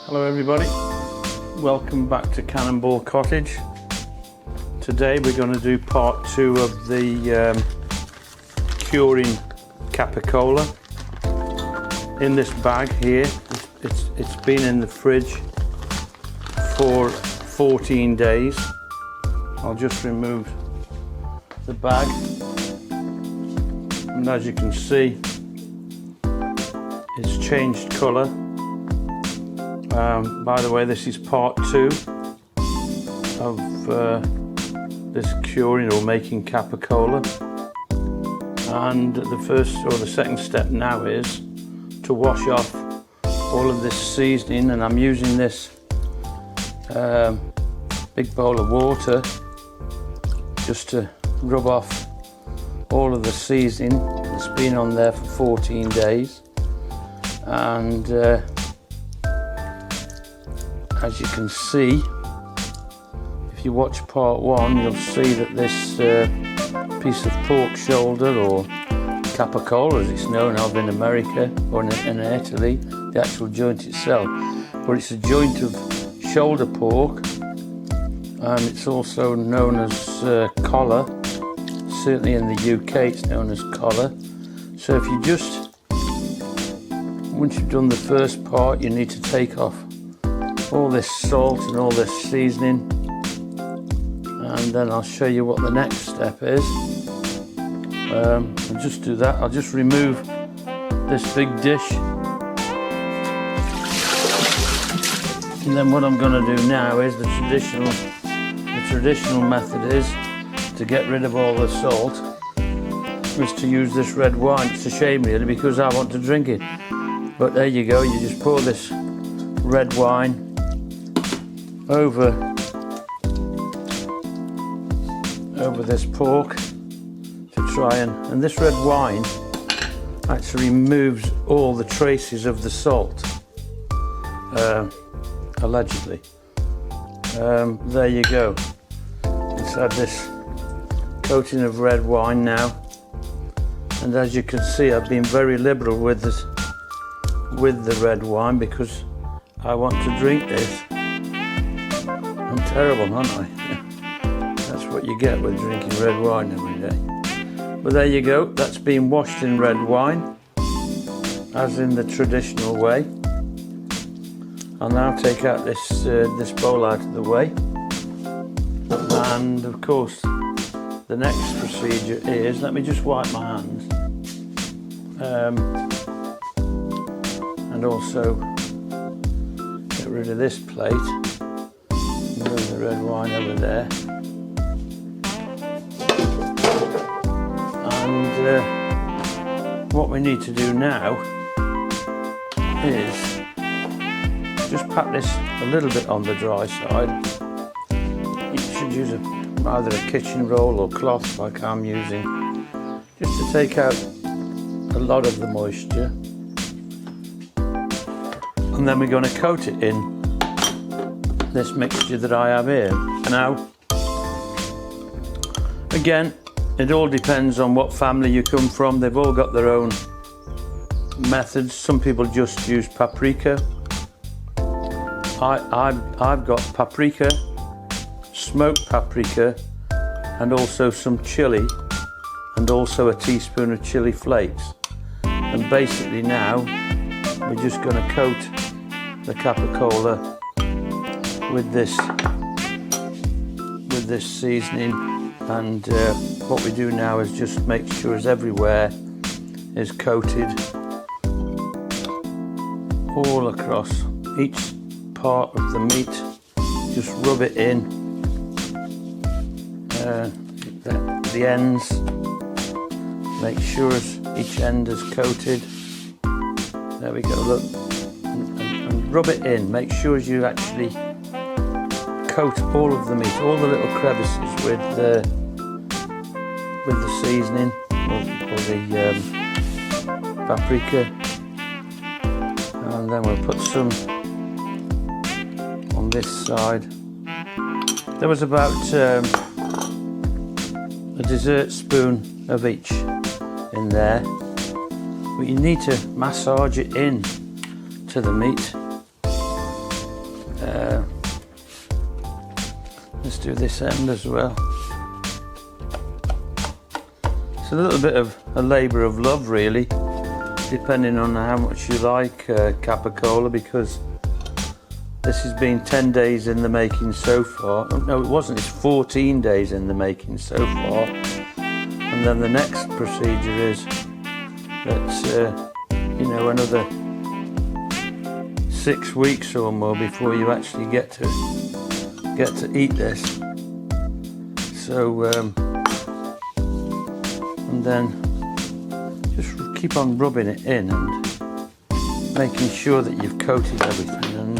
Hello everybody, welcome back to Cannonball Cottage. Today we're going to do part 2 of the curing capicola. In this bag here, it's been in the fridge for 14 days. I'll just remove the bag, and as you can see it's changed colour. By the way, this is part 2 of this curing or making capicola, and the first or the second step now is to wash off all of this seasoning, and I'm using this big bowl of water just to rub off all of the seasoning that's been on there for 14 days. And as you can see, if you watch part 1, you'll see that this piece of pork shoulder, or capicola as it's known of in America or in Italy, the actual joint itself, but it's a joint of shoulder pork, and it's also known as collar. Certainly in the UK it's known as collar. So if you just, once you've done the first part, you need to take off all this salt and all this seasoning, and then I'll show you what the next step is. I'll just do that. I'll just remove this big dish, and then what I'm going to do now is the traditional method is to get rid of all the salt, is to use this red wine. It's a shame really, because I want to drink it, but there you go. You just pour this red wine over this pork to try and this red wine actually removes all the traces of the salt, allegedly. There you go. Let's add this coating of red wine now, and as you can see, I've been very liberal with this, with the red wine, because I want to drink this. I'm terrible, aren't I? That's what you get with drinking red wine every day. But there you go, that's been washed in red wine, as in the traditional way. I'll now take out this bowl out of the way, and of course the next procedure is, let me just wipe my hands, and also get rid of this plate. Move the red wine over there, and what we need to do now is just pat this a little bit on the dry side. You should use either a kitchen roll or cloth like I'm using, just to take out a lot of the moisture, and then we're going to coat it in this mixture that I have here. Now, again, it all depends on what family you come from. They've all got their own methods. Some people just use paprika. I've got paprika, smoked paprika, and also some chili, and also a teaspoon of chili flakes. And basically now we're just going to coat the capicola with this seasoning, and what we do now is just make sure everywhere is coated all across each part of the meat. Just rub it in the ends, make sure each end is coated. There we go, look, and rub it in. Make sure you actually coat all of the meat, all the little crevices with the seasoning or the paprika, and then we'll put some on this side. There was about a dessert spoon of each in there, but you need to massage it in to the meat. let's do this end as well. It's a little bit of a labour of love, really, depending on how much you like capicola, because this has been 10 days in the making so far. Oh, no, it wasn't, it's 14 days in the making so far. And then the next procedure is that, you know, another 6 weeks or more before you actually get to eat this. So, and then just keep on rubbing it in and making sure that you've coated everything. And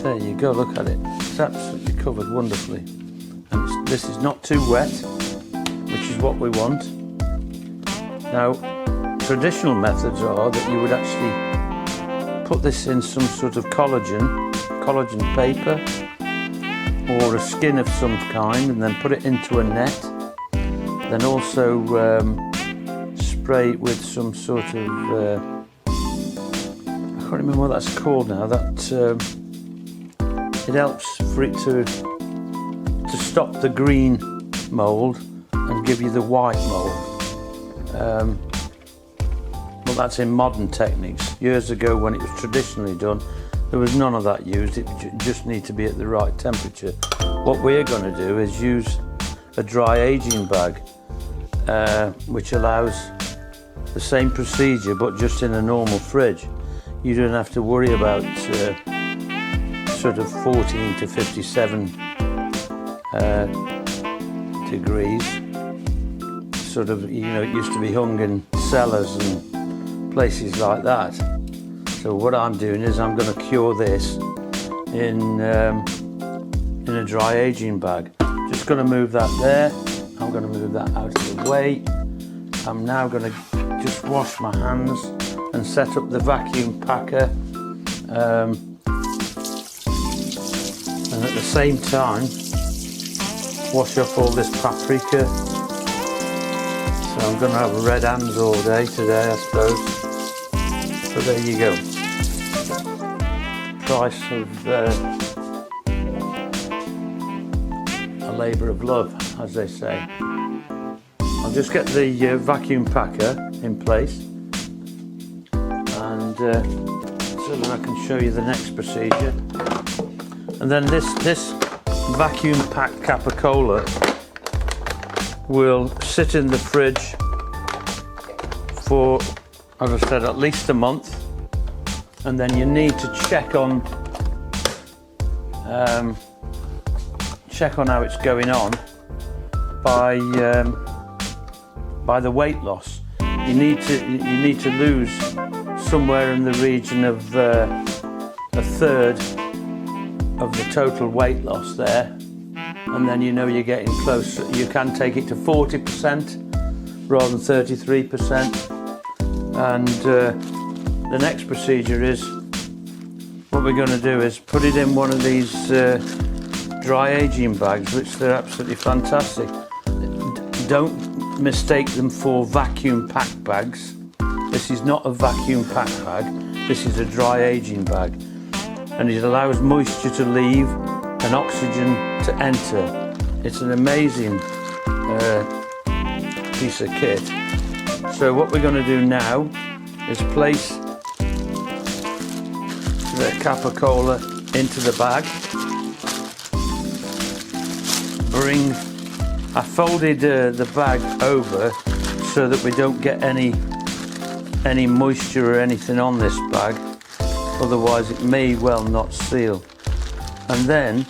there you go, look at it. It's absolutely covered wonderfully. And this is not too wet, which is what we want. Now, traditional methods are that you would actually put this in some sort of collagen paper or a skin of some kind, and then put it into a net. Then also spray it with some sort of, I can't remember what that's called now, that it helps for it to stop the green mould and give you the white mould. Well, that's in modern techniques. Years ago, when it was traditionally done, there was none of that used. It just need to be at the right temperature. What we're going to do is use a dry aging bag, which allows the same procedure but just in a normal fridge. You don't have to worry about sort of 14 to 57 degrees. Sort of, you know, it used to be hung in cellars and places like that. So what I'm doing is I'm going to cure this in a dry aging bag. Just going to move that there. I'm going to move that out of the way. I'm now going to just wash my hands and set up the vacuum packer. And at the same time, wash off all this paprika. So I'm going to have red hands all day today, I suppose. So there you go. Price of a labour of love, as they say. I'll just get the vacuum packer in place, and so that I can show you the next procedure. And then this vacuum packed capicola will sit in the fridge for, as I said, at least a month. And then you need to check on how it's going on by the weight loss. You need to lose somewhere in the region of a third of the total weight loss there, and then you know you're getting close. You can take it to 40% rather than 33%. And the next procedure is, what we're going to do is put it in one of these dry aging bags, which they're absolutely fantastic. Don't mistake them for vacuum pack bags. This is not a vacuum pack bag, this is a dry aging bag, and it allows moisture to leave and oxygen to enter. It's an amazing piece of kit. So what we're going to do now is place the capicola into the bag. I folded the bag over so that we don't get any moisture or anything on this bag, otherwise it may well not seal. And then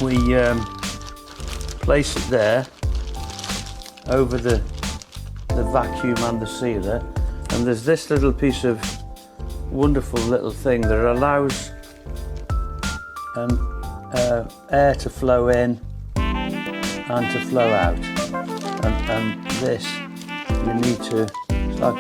we place it there over the vacuum and the sealer, and there's this little piece of wonderful little thing that allows air to flow in and to flow out, and this you need to, it's like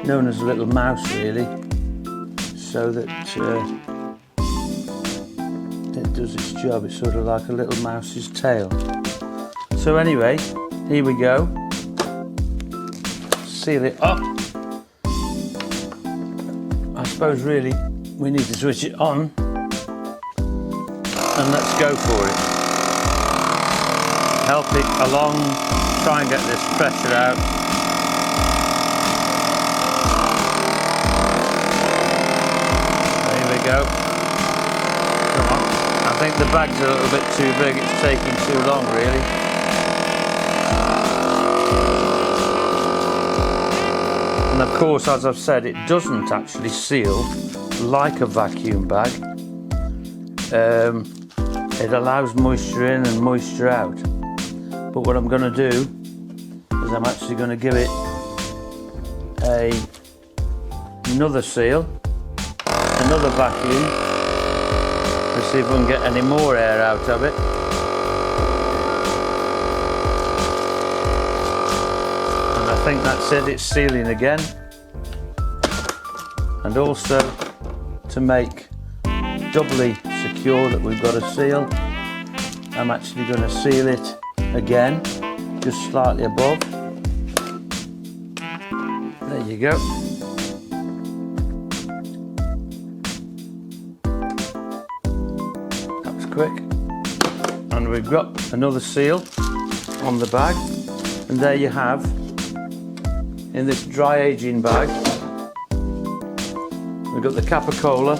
known as a little mouse really, so that it does its job. It's sort of like a little mouse's tail. So anyway, here we go. Seal it up. I suppose really we need to switch it on and let's go for it. Help it along, try and get this pressure out. There we go. Come on. I think the bag's a little bit too big, it's taking too long really. And of course, as I've said, it doesn't actually seal like a vacuum bag. It allows moisture in and moisture out. But what I'm going to do is I'm actually going to give it another seal, another vacuum, to see if we can get any more air out of it. And I think that's it, it's sealing again. And also, to make doubly secure that we've got a seal, I'm actually going to seal it again, just slightly above. There you go. That was quick. And we've got another seal on the bag, and there you have, in this dry aging bag, we've got the CAPICOLA,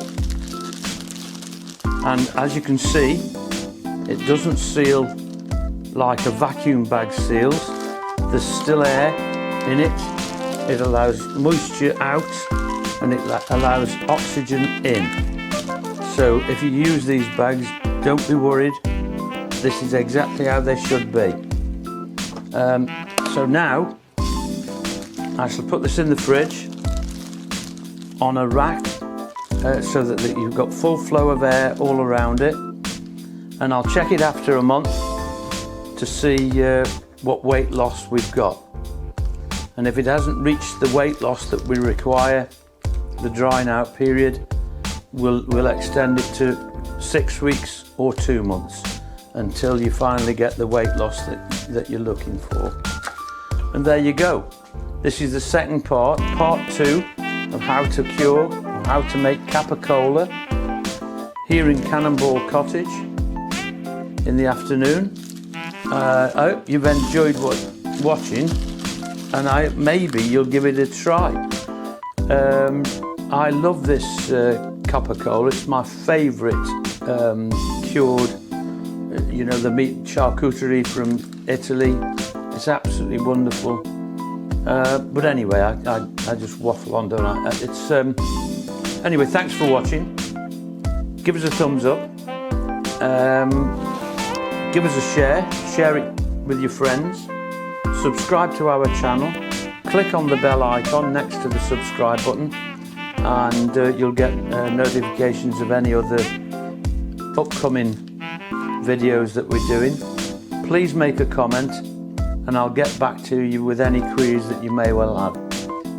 and as you can see, it doesn't seal like a vacuum bag seals. There's still air in it. It allows moisture out and it allows oxygen in. So if you use these bags, don't be worried. This is exactly how they should be. So now I shall put this in the fridge on a rack so that you've got full flow of air all around it, and I'll check it after a month to see what weight loss we've got. And if it hasn't reached the weight loss that we require, the drying out period, we'll extend it to 6 weeks or 2 months until you finally get the weight loss that you're looking for. And there you go. This is the second part 2 of how to cure, or how to make capicola here in Cannonball Cottage in the afternoon. I hope you've enjoyed watching, and maybe you'll give it a try. I love this capicola. It's my favourite cured, you know, the meat charcuterie from Italy. It's absolutely wonderful. But anyway, I just waffle on, don't I? Anyway, thanks for watching. Give us a thumbs up. Give us a share it with your friends, subscribe to our channel, click on the bell icon next to the subscribe button, and you'll get notifications of any other upcoming videos that we're doing. Please make a comment and I'll get back to you with any queries that you may well have.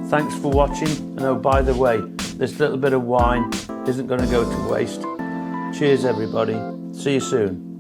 Thanks for watching, and oh, by the way, this little bit of wine isn't going to go to waste. Cheers everybody, see you soon.